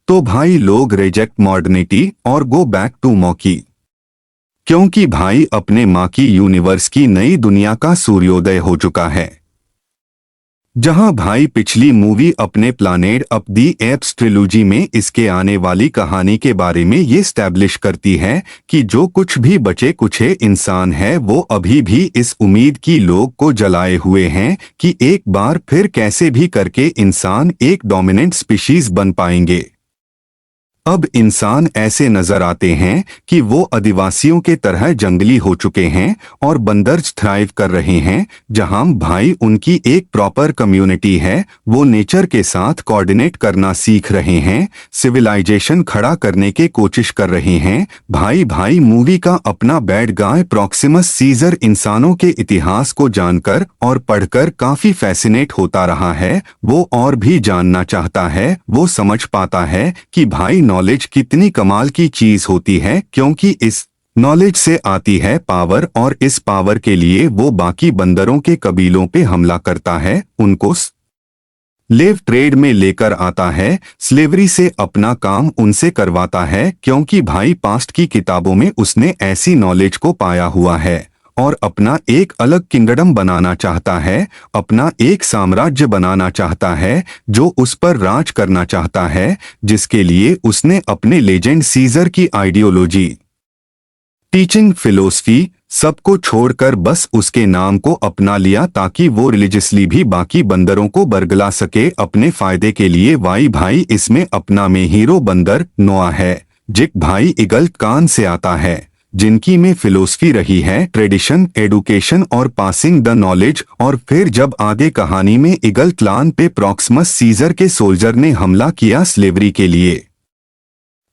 तो भाई लोग रिजेक्ट मॉडर्निटी और गो बैक टू मॉकी, क्योंकि भाई अपने माँ की यूनिवर्स की नई दुनिया का सूर्योदय हो चुका है। जहां भाई पिछली मूवी अपने planet up the apps trilogy में इसके आने वाली कहानी के बारे में ये स्टैब्लिश करती है कि जो कुछ भी बचे कुछे इंसान है वो अभी भी इस उम्मीद की लोग को जलाए हुए हैं कि एक बार फिर कैसे भी करके इंसान एक डोमिनेंट स्पीशीज बन पाएंगे। अब इंसान ऐसे नजर आते हैं कि वो आदिवासियों के तरह जंगली हो चुके हैं और बंदर्स थ्राइव कर रहे हैं। जहां भाई उनकी एक प्रॉपर कम्युनिटी है, वो नेचर के साथ कोऑर्डिनेट करना सीख रहे हैं, सिविलाइजेशन खड़ा करने के कोशिश कर रहे हैं। भाई मूवी का अपना बैड गाय प्रॉक्सिमस सीजर इंसानों के इतिहास को जानकर और पढ़कर काफी फैसिनेट होता रहा है। वो और भी जानना चाहता है। वो समझ पाता है कि भाई नॉलेज कितनी कमाल की चीज होती है, क्योंकि इस नॉलेज से आती है पावर, और इस पावर के लिए वो बाकी बंदरों के कबीलों पे हमला करता है, उनको स्लेव ट्रेड में लेकर आता है, स्लेवरी से अपना काम उनसे करवाता है, क्योंकि भाई पास्ट की किताबों में उसने ऐसी नॉलेज को पाया हुआ है और अपना एक अलग किंगडम बनाना चाहता है, अपना एक साम्राज्य बनाना चाहता है जो उस पर राज करना चाहता है, जिसके लिए उसने अपने लेजेंड सीजर की आइडियोलॉजी, टीचिंग, फिलोसफी सबको छोड़कर बस उसके नाम को अपना लिया ताकि वो रिलीजियसली भी बाकी बंदरों को बरगला सके अपने फायदे के लिए। भाई इसमें अपना में हीरो बंदर नोआ है, जिक भाई ईगल कान से आता है, जिनकी में फिलोसफी रही है, ट्रेडिशन, एडुकेशन और पासिंग द नॉलेज। और फिर जब आगे कहानी में ईगल क्लान पे प्रॉक्सिमस सीजर के सोल्जर ने हमला किया स्लेवरी के लिए,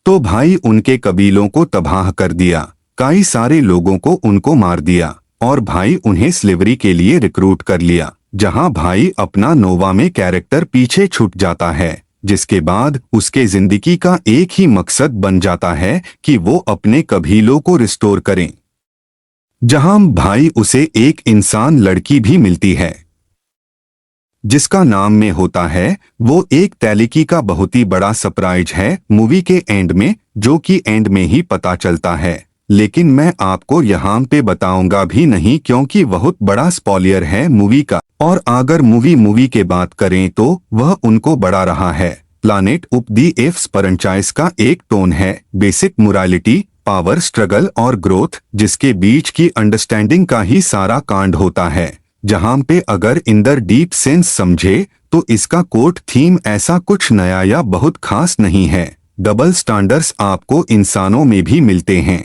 तो भाई उनके कबीलों को तबाह कर दिया, कई सारे लोगों को उनको मार दिया और भाई उन्हें स्लेवरी के लिए रिक्रूट कर लिया। जहां भाई अपना नोवा में कैरेक्टर पीछे छूट जाता है, जिसके बाद उसके जिंदगी का एक ही मकसद बन जाता है कि वो अपने कबीलों को रिस्टोर करें। जहां भाई उसे एक इंसान लड़की भी मिलती है जिसका नाम में होता है, वो एक तैलिकी का बहुत ही बड़ा सरप्राइज है मूवी के एंड में, जो कि एंड में ही पता चलता है, लेकिन मैं आपको यहाँ पे बताऊंगा भी नहीं क्योंकि बहुत बड़ा स्पॉइलर है मूवी का। और अगर मूवी के बात करें तो वह उनको बढ़ा रहा है। Planet of the apps franchise का एक टोन है, बेसिक मोरालिटी, पावर स्ट्रगल और ग्रोथ, जिसके बीच की अंडरस्टैंडिंग का ही सारा कांड होता है। जहां पे अगर इंदर डीप सेंस समझे तो इसका कोर थीम ऐसा कुछ नया या बहुत खास नहीं है। डबल स्टैंडर्ड्स आपको इंसानों में भी मिलते हैं,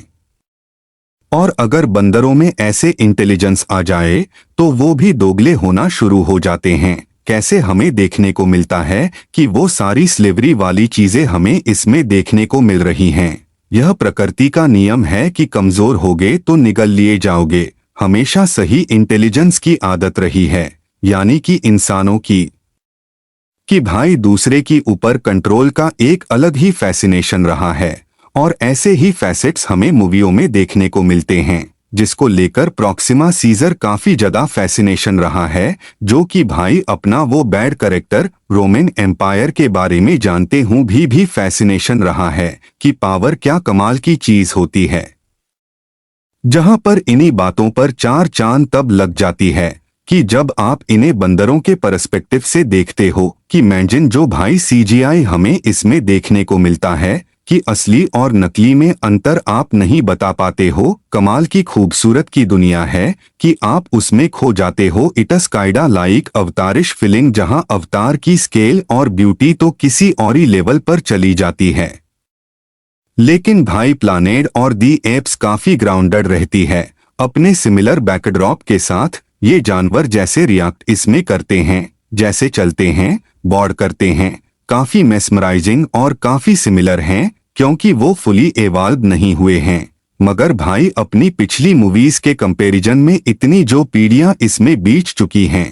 और अगर बंदरों में ऐसे इंटेलिजेंस आ जाए तो वो भी दोगले होना शुरू हो जाते हैं। कैसे हमें देखने को मिलता है कि वो सारी स्लेवरी वाली चीजें हमें इसमें देखने को मिल रही हैं। यह प्रकृति का नियम है कि कमजोर होगे तो निगल लिए जाओगे। हमेशा सही इंटेलिजेंस की आदत रही है, यानी कि इंसानों की कि भाई दूसरे की ऊपर कंट्रोल का एक अलग ही फैसिनेशन रहा है, और ऐसे ही फैसेट्स हमें मूवियों में देखने को मिलते हैं, जिसको लेकर प्रॉक्सिमा सीजर काफी ज्यादा फैसिनेशन रहा है, जो कि भाई अपना वो बैड कैरेक्टर रोमन एम्पायर के बारे में जानते हूँ भी फैसिनेशन रहा है कि पावर क्या कमाल की चीज होती है। जहां पर इन्हीं बातों पर चार चांद तब लग जाती है कि जब आप इन्हें बंदरों के पर्सपेक्टिव से देखते हो कि इमेजिन जो भाई सीजीआई हमें इसमें देखने को मिलता है कि असली और नकली में अंतर आप नहीं बता पाते हो। कमाल की खूबसूरत की दुनिया है कि आप उसमें खो जाते हो। इट्स काइंडा लाइक अवतारिश फीलिंग, जहां अवतार की स्केल और ब्यूटी तो किसी और ही लेवल पर चली जाती है, लेकिन भाई प्लानेट और दी एप्स काफी ग्राउंडेड रहती है अपने सिमिलर बैकड्रॉप के साथ। ये जानवर जैसे रिएक्ट इसमें करते हैं, जैसे चलते हैं, बॉर्ड करते हैं, काफी मेस्मराइजिंग और काफी सिमिलर हैं, क्योंकि वो फुली एवॉल्व नहीं हुए हैं। मगर भाई अपनी पिछली मूवीज के कंपैरिजन में इतनी जो पीढ़ियां इसमें बीत चुकी हैं,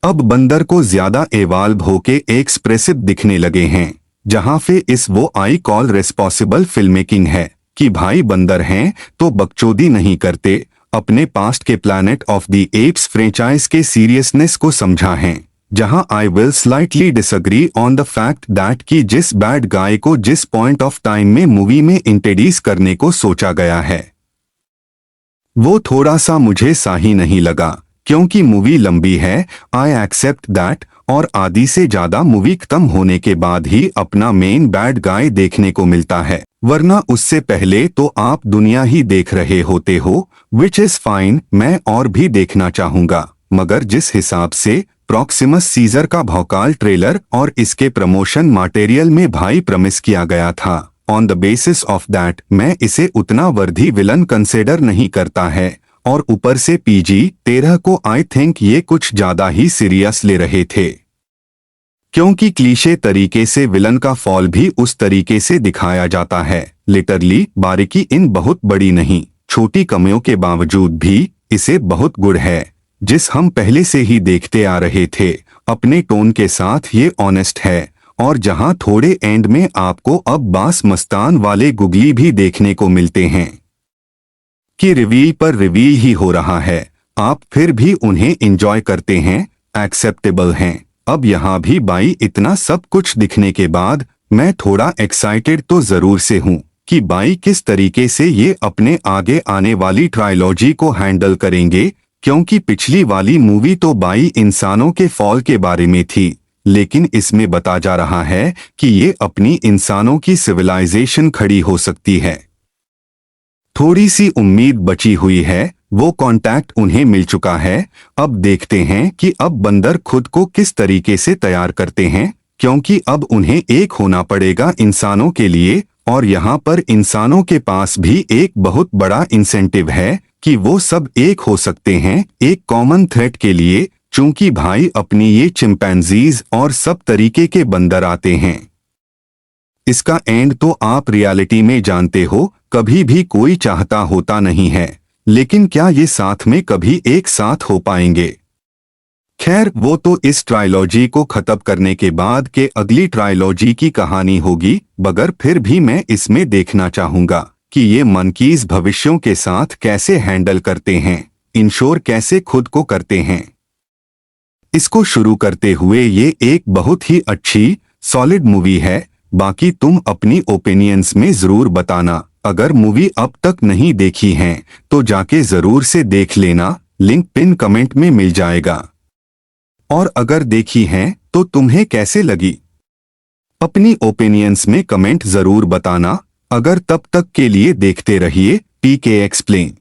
अब बंदर को ज्यादा एवॉल्व होके एक्सप्रेसिव दिखने लगे हैं। जहां पे इस वो I call responsible film making है कि भाई बंदर हैं तो बकचोदी नहीं करते, अपने पास्ट के planet of the apps franchise के सीरियसनेस को समझा है। जहां I will slightly disagree on the fact that कि जिस बैड गाय को जिस पॉइंट ऑफ टाइम में मूवी में इंट्रोड्यूस करने को सोचा गया है वो थोड़ा सा मुझे सही नहीं लगा, क्योंकि मूवी लंबी है, आई एक्सेप्ट दैट, और आधी से ज्यादा मूवी खत्म होने के बाद ही अपना मेन बैड गाय देखने को मिलता है, वरना उससे पहले तो आप दुनिया ही देख रहे होते हो, विच इज फाइन, मैं और भी देखना चाहूंगा। मगर जिस हिसाब से प्रॉक्सिमस सीजर का भौकाल ट्रेलर और इसके प्रमोशन मटेरियल में भाई प्रमिस किया गया था, on the basis of that मैं इसे उतना वर्दी विलन कंसिडर नहीं करता है, और ऊपर से PG-13 को आई थिंक ये कुछ ज्यादा ही सीरियस ले रहे थे, क्योंकि क्लीशे तरीके से विलन का फॉल भी उस तरीके से दिखाया जाता है। लिटरली बारीकी इन बहुत बड़ी नहीं, छोटी कमियों के बावजूद भी इसे बहुत गुड है, जिस हम पहले से ही देखते आ रहे थे। अपने टोन के साथ ये ऑनेस्ट है, और जहां थोड़े एंड में आपको अब बास मस्तान वाले गुगली भी देखने को मिलते हैं कि रिवील पर रिवील ही हो रहा है, आप फिर भी उन्हें एंजॉय करते हैं, एक्सेप्टेबल हैं। अब यहाँ भी बाई इतना सब कुछ दिखने के बाद मैं थोड़ा एक्साइटेड तो जरूर से हूँ कि बाई किस तरीके से ये अपने आगे आने वाली ट्रायलॉजी को हैंडल करेंगे, क्योंकि पिछली वाली मूवी तो बाई इंसानों के फॉल के बारे में थी, लेकिन इसमें बता जा रहा है कि ये अपनी इंसानों की सिविलाइजेशन खड़ी हो सकती है। थोड़ी सी उम्मीद बची हुई है, वो कांटेक्ट उन्हें मिल चुका है, अब देखते हैं कि अब बंदर खुद को किस तरीके से तैयार करते हैं, क्योंकि अब उन्हें एक होना पड़ेगा इंसानों के लिए, और यहाँ पर इंसानों के पास भी एक बहुत बड़ा इंसेंटिव है कि वो सब एक हो सकते हैं एक कॉमन थ्रेट के लिए, चूंकि भाई अपनी ये चिंपैंजीज और सब तरीके के बंदर आते हैं। इसका एंड तो आप रियलिटी में जानते हो, कभी भी कोई चाहता होता नहीं है, लेकिन क्या ये साथ में कभी एक साथ हो पाएंगे? खैर वो तो इस ट्रायलॉजी को खत्म करने के बाद के अगली ट्रायलॉजी की कहानी होगी, मगर फिर भी मैं इसमें देखना चाहूंगा कि ये मंकीज भविष्यों के साथ कैसे हैंडल करते हैं, इंश्योर कैसे खुद को करते हैं। इसको शुरू करते हुए ये एक बहुत ही अच्छी सॉलिड मूवी है। बाकी तुम अपनी ओपिनियंस में जरूर बताना। अगर मूवी अब तक नहीं देखी है तो जाके जरूर से देख लेना, लिंक पिन कमेंट में मिल जाएगा। और अगर देखी है तो तुम्हें कैसे लगी, अपनी ओपिनियंस में कमेंट जरूर बताना। अगर तब तक के लिए देखते रहिए PK एक्सप्लेन।